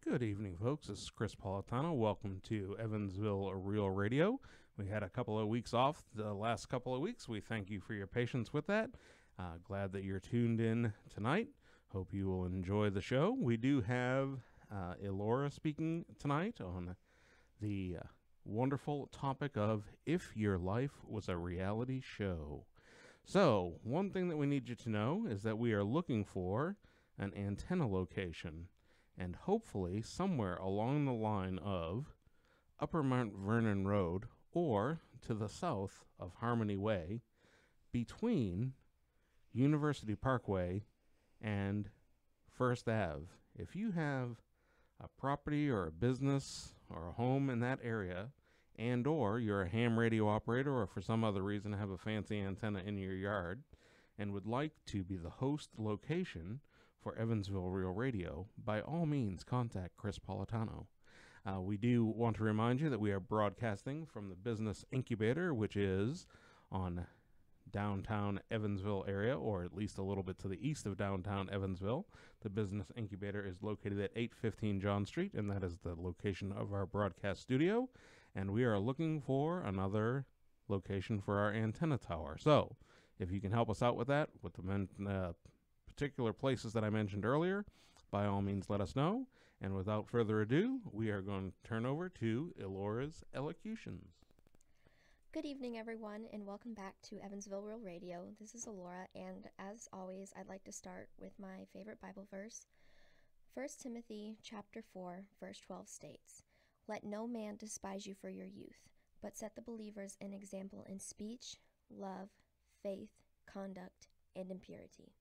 Good evening, folks. This is Chris Politano. Welcome to Evansville Real Radio. We had a couple of weeks off the last couple of weeks. We thank you for your patience with that. Glad that you're tuned in tonight. Hope you will enjoy the show. We do have Ellora speaking tonight on the wonderful topic of if your life was a reality show. So, one thing that we need you to know is that we are looking for an antenna location. And hopefully somewhere along the line of Upper Mount Vernon Road or to the south of Harmony Way between University Parkway and First Ave. If you have a property or a business or a home in that area, and or you're a ham radio operator or for some other reason have a fancy antenna in your yard and would like to be the host location for Evansville Real Radio, by all means contact Chris Politano. We do want to remind you that we are broadcasting from the Business Incubator, which is on downtown Evansville area, or at least a little bit to the east of downtown Evansville. The Business Incubator is located at 815 John Street, and that is the location of our broadcast studio. And we are looking for another location for our antenna tower. So, if you can help us out with that, with the particular places that I mentioned earlier, by all means let us know. And without further ado, we are going to turn over to Ellora's Elocutions. Good evening, everyone, and welcome back to Evansville Real Radio. This is Ellora, and as always, I'd like to start with my favorite Bible verse. 1 Timothy chapter 4, verse 12 states, "Let no man despise you for your youth, but set the believers an example in speech, love, faith, conduct, and in purity."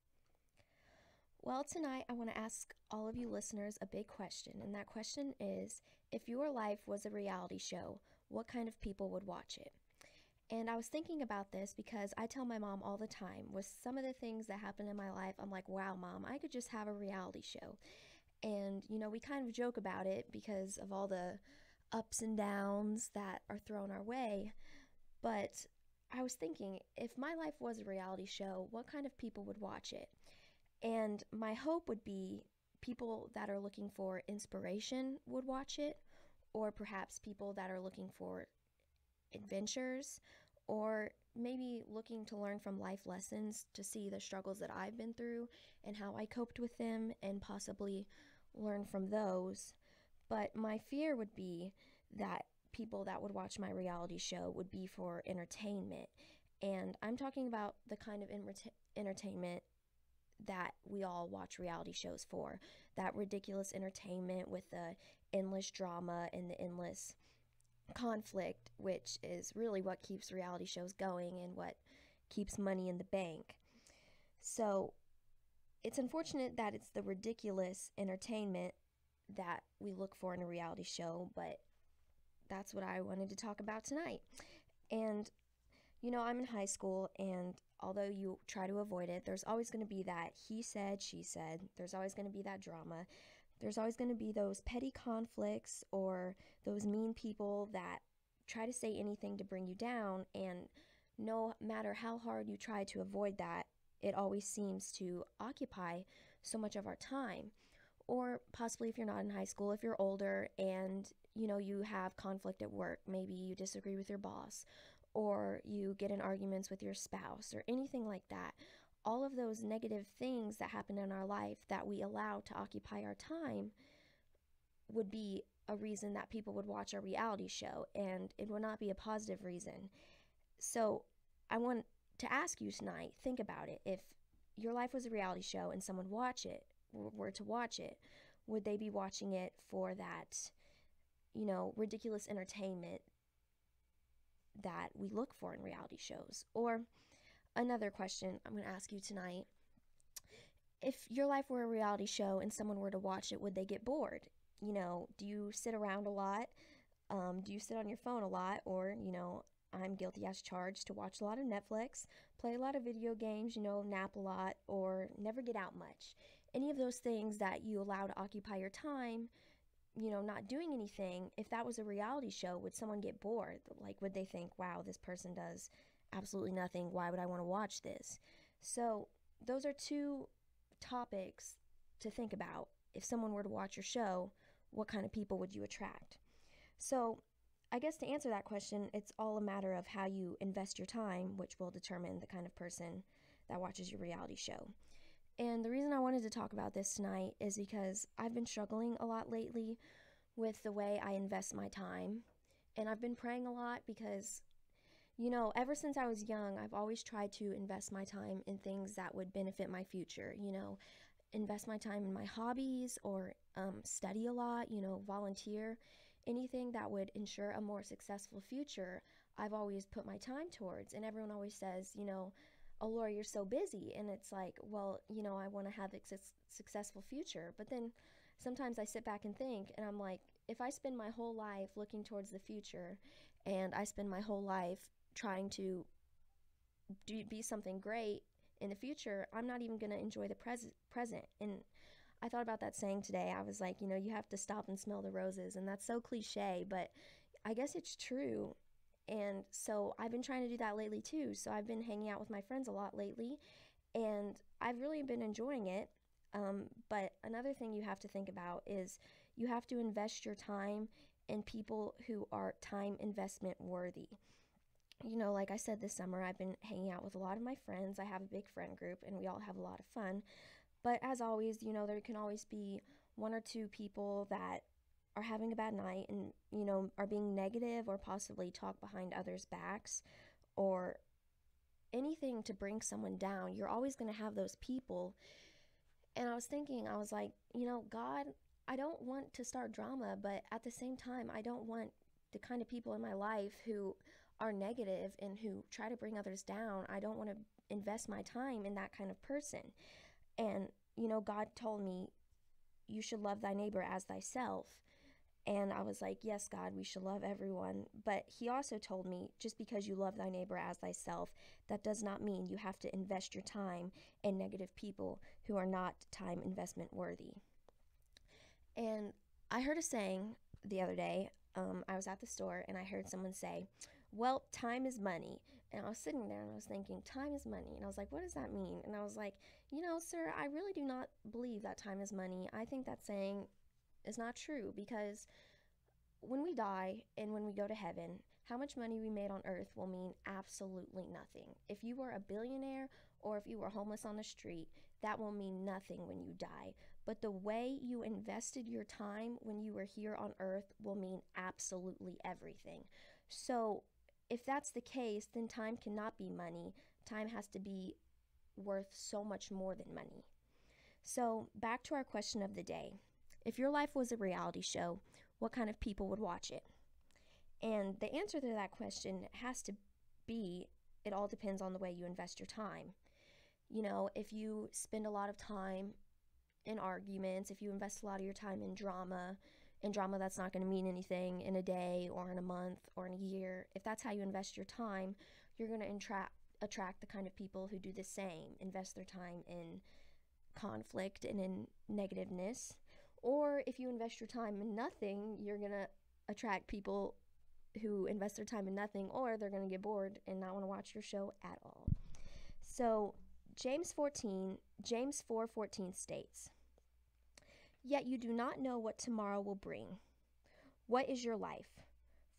Well, tonight I want to ask all of you listeners a big question, and that question is, if your life was a reality show, what kind of people would watch it? And I was thinking about this because I tell my mom all the time, with some of the things that happen in my life, I'm like, wow, Mom, I could just have a reality show. And, we kind of joke about it because of all the ups and downs that are thrown our way. But I was thinking, if my life was a reality show, what kind of people would watch it? And my hope would be people that are looking for inspiration would watch it, or perhaps people that are looking for adventures, or maybe looking to learn from life lessons to see the struggles that I've been through and how I coped with them and possibly learn from those. But my fear would be that people that would watch my reality show would be for entertainment. And I'm talking about the kind of entertainment that we all watch reality shows for. That ridiculous entertainment with the endless drama and the endless conflict, which is really what keeps reality shows going and what keeps money in the bank. So it's unfortunate that it's the ridiculous entertainment that we look for in a reality show, but that's what I wanted to talk about tonight. And I'm in high school, and although you try to avoid it, there's always going to be that he said, she said. There's always going to be that drama. There's always going to be those petty conflicts or those mean people that try to say anything to bring you down, and no matter how hard you try to avoid that, it always seems to occupy so much of our time. Or possibly if you're not in high school, if you're older and you have conflict at work, maybe you disagree with your boss, or you get in arguments with your spouse, or anything like that. All of those negative things that happen in our life that we allow to occupy our time would be a reason that people would watch our reality show, and it would not be a positive reason. So I want to ask you tonight, think about it. If your life was a reality show and someone were to watch it, would they be watching it for that, ridiculous entertainment that we look for in reality shows? Or another question I'm going to ask you tonight, if your life were a reality show and someone were to watch it, would they get bored? Do you sit around a lot? Do you sit on your phone a lot? Or, I'm guilty as charged to watch a lot of Netflix, play a lot of video games, nap a lot, or never get out much. Any of those things that you allow to occupy your time, not doing anything, if that was a reality show, would someone get bored? Like, would they think, wow, this person does absolutely nothing. Why would I want to watch this? So those are two topics to think about. If someone were to watch your show, what kind of people would you attract? So I guess to answer that question, it's all a matter of how you invest your time, which will determine the kind of person that watches your reality show. And the reason I wanted to talk about this tonight is because I've been struggling a lot lately with the way I invest my time. And I've been praying a lot because, ever since I was young, I've always tried to invest my time in things that would benefit my future, invest my time in my hobbies or study a lot, volunteer. Anything that would ensure a more successful future, I've always put my time towards. And everyone always says, oh, Laura, you're so busy. And it's like, well, I want to have a successful future. But then sometimes I sit back and think, and I'm like, if I spend my whole life looking towards the future and I spend my whole life trying to be something great in the future, I'm not even going to enjoy the present. And I thought about that saying today. I was like, you have to stop and smell the roses. And that's so cliche, but I guess it's true. And so I've been trying to do that lately too. So I've been hanging out with my friends a lot lately, and I've really been enjoying it. But another thing you have to think about is you have to invest your time in people who are time investment worthy. Like I said, this summer I've been hanging out with a lot of my friends. I have a big friend group and we all have a lot of fun. But as always, there can always be one or two people that are having a bad night and, are being negative or possibly talk behind others' backs or anything to bring someone down. You're always going to have those people. And I was thinking, I was like, God, I don't want to start drama, but at the same time, I don't want the kind of people in my life who are negative and who try to bring others down. I don't want to invest my time in that kind of person. And, God told me, you should love thy neighbor as thyself. And I was like, yes, God, we should love everyone. But he also told me, just because you love thy neighbor as thyself, that does not mean you have to invest your time in negative people who are not time investment worthy. And I heard a saying the other day. I was at the store and I heard someone say, well, time is money. And I was sitting there and I was thinking, time is money. And I was like, what does that mean? And I was like, sir, I really do not believe that time is money. I think that saying is not true, because when we die and when we go to heaven, how much money we made on earth will mean absolutely nothing. If you were a billionaire or if you were homeless on the street, that will mean nothing when you die. But the way you invested your time when you were here on earth will mean absolutely everything. So if that's the case, then time cannot be money. Time has to be worth so much more than money. So back to our question of the day. If your life was a reality show, what kind of people would watch it? And the answer to that question has to be, it all depends on the way you invest your time. If you spend a lot of time in arguments, if you invest a lot of your time in drama that's not going to mean anything in a day or in a month or in a year, if that's how you invest your time, you're going to attract the kind of people who do the same, invest their time in conflict and in negativeness. Or if you invest your time in nothing, you're going to attract people who invest their time in nothing, or they're going to get bored and not want to watch your show at all. So James 4:14 states, yet you do not know what tomorrow will bring. What is your life?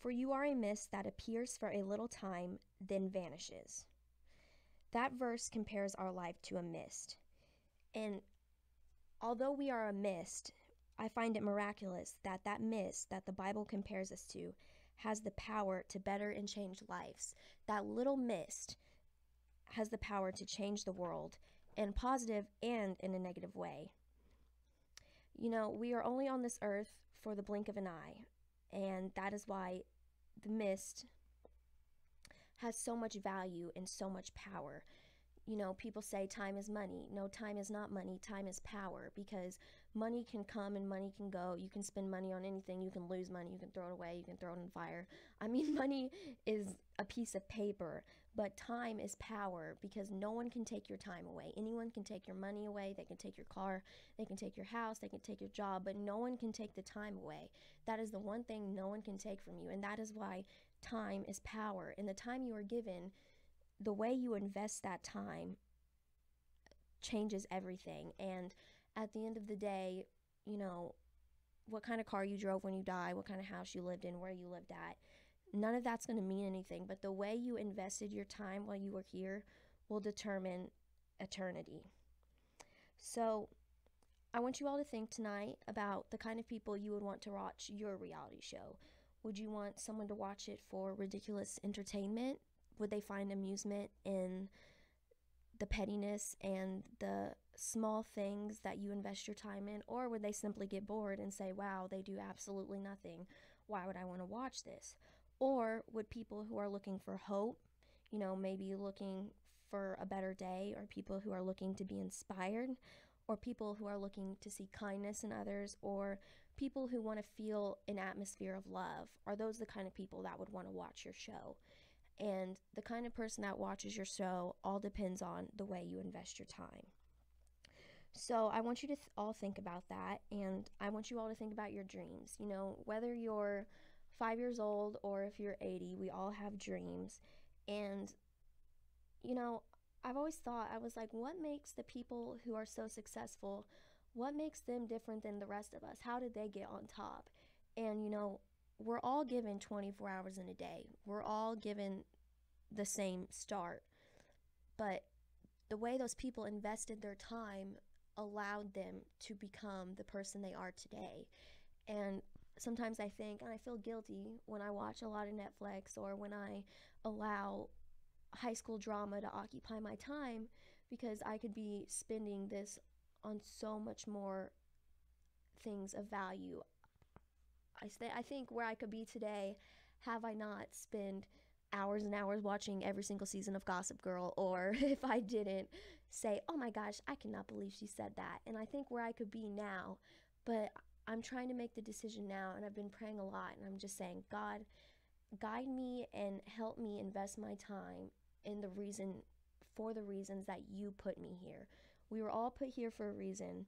For you are a mist that appears for a little time, then vanishes. That verse compares our life to a mist. And although we are a mist, I find it miraculous that that mist that the Bible compares us to has the power to better and change lives. That little mist has the power to change the world in a positive and in a negative way. We are only on this earth for the blink of an eye, and that is why the mist has so much value and so much power. People say time is money. No, time is not money. Time is power, because money can come and money can go. You can spend money on anything. You can lose money. You can throw it away. You can throw it in fire. I mean, money is a piece of paper, but time is power, because no one can take your time away. Anyone can take your money away. They can take your car. They can take your house. They can take your job, but no one can take the time away. That is the one thing no one can take from you, and that is why time is power. And the time you are given, the way you invest that time changes everything. And at the end of the day, what kind of car you drove when you died, what kind of house you lived in, where you lived at. None of that's going to mean anything, but the way you invested your time while you were here will determine eternity. So I want you all to think tonight about the kind of people you would want to watch your reality show. Would you want someone to watch it for ridiculous entertainment? Would they find amusement in the pettiness and the small things that you invest your time in? Or would they simply get bored and say, wow, they do absolutely nothing. Why would I want to watch this? Or would people who are looking for hope, maybe looking for a better day, or people who are looking to be inspired, or people who are looking to see kindness in others, or people who want to feel an atmosphere of love, are those the kind of people that would want to watch your show? And the kind of person that watches your show all depends on the way you invest your time. So I want you to all think about that, and I want you all to think about your dreams. Whether you're 5 years old or if you're 80, we all have dreams. And I've always thought, I was like, what makes the people who are so successful, what makes them different than the rest of us? How did they get on top? And we're all given 24 hours in a day. We're all given the same start. But the way those people invested their time allowed them to become the person they are today. And sometimes I think, and I feel guilty when I watch a lot of Netflix, or when I allow high school drama to occupy my time, because I could be spending this on so much more things of value. I think where I could be today, have I not spent hours and hours watching every single season of Gossip Girl, or if I didn't say, oh my gosh, I cannot believe she said that. And I think where I could be now, but I'm trying to make the decision now, and I've been praying a lot, and I'm just saying, God, guide me and help me invest my time in for the reasons that you put me here. We were all put here for a reason,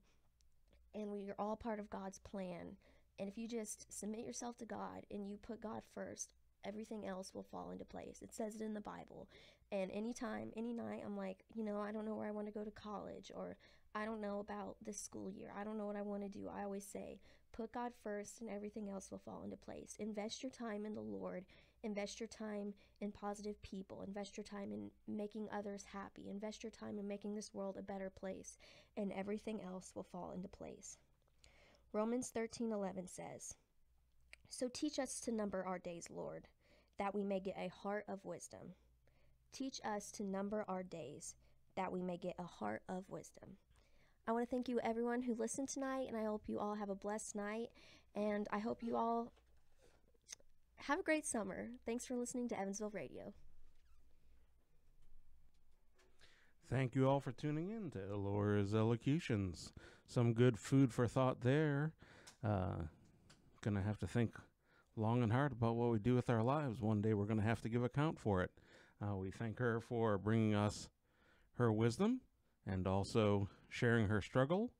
and we are all part of God's plan. And if you just submit yourself to God and you put God first, everything else will fall into place. It says it in the Bible. And anytime, any night, I'm like, I don't know where I want to go to college, or I don't know about this school year. I don't know what I want to do. I always say, put God first and everything else will fall into place. Invest your time in the Lord. Invest your time in positive people. Invest your time in making others happy. Invest your time in making this world a better place, and everything else will fall into place. Romans 13:11 says, so teach us to number our days, Lord, that we may get a heart of wisdom. Teach us to number our days, that we may get a heart of wisdom. I want to thank you, everyone who listened tonight, and I hope you all have a blessed night, and I hope you all have a great summer. Thanks for listening to Evansville Radio. Thank you all for tuning in to Ellora's Elocutions. Some good food for thought there. Gonna have to think long and hard about what we do with our lives. One day we're gonna have to give account for it. We thank her for bringing us her wisdom and also sharing her struggle.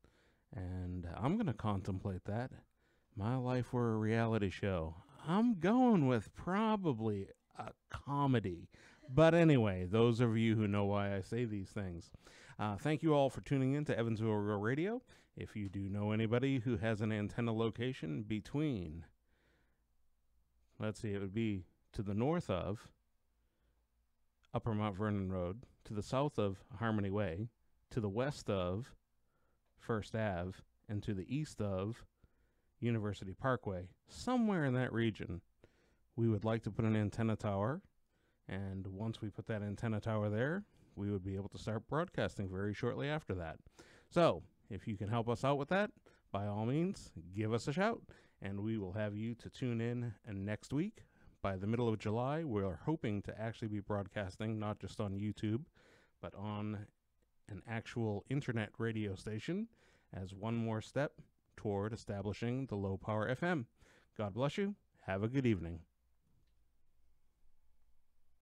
And I'm gonna contemplate that. My life were a reality show. I'm going with probably a comedy. But anyway, those of you who know why I say these things, thank you all for tuning in to Evansville Real Radio. If you do know anybody who has an antenna location between, let's see, it would be to the north of Upper Mount Vernon Road, to the south of Harmony Way, to the west of First Ave, and to the east of University Parkway, somewhere in that region, we would like to put an antenna tower. And once we put that antenna tower there, we would be able to start broadcasting very shortly after that. So if you can help us out with that, by all means, give us a shout, and we will have you to tune in. And next week, by the middle of July, we're hoping to actually be broadcasting not just on YouTube, but on an actual internet radio station as one more step toward establishing the low power FM. God bless you. Have a good evening.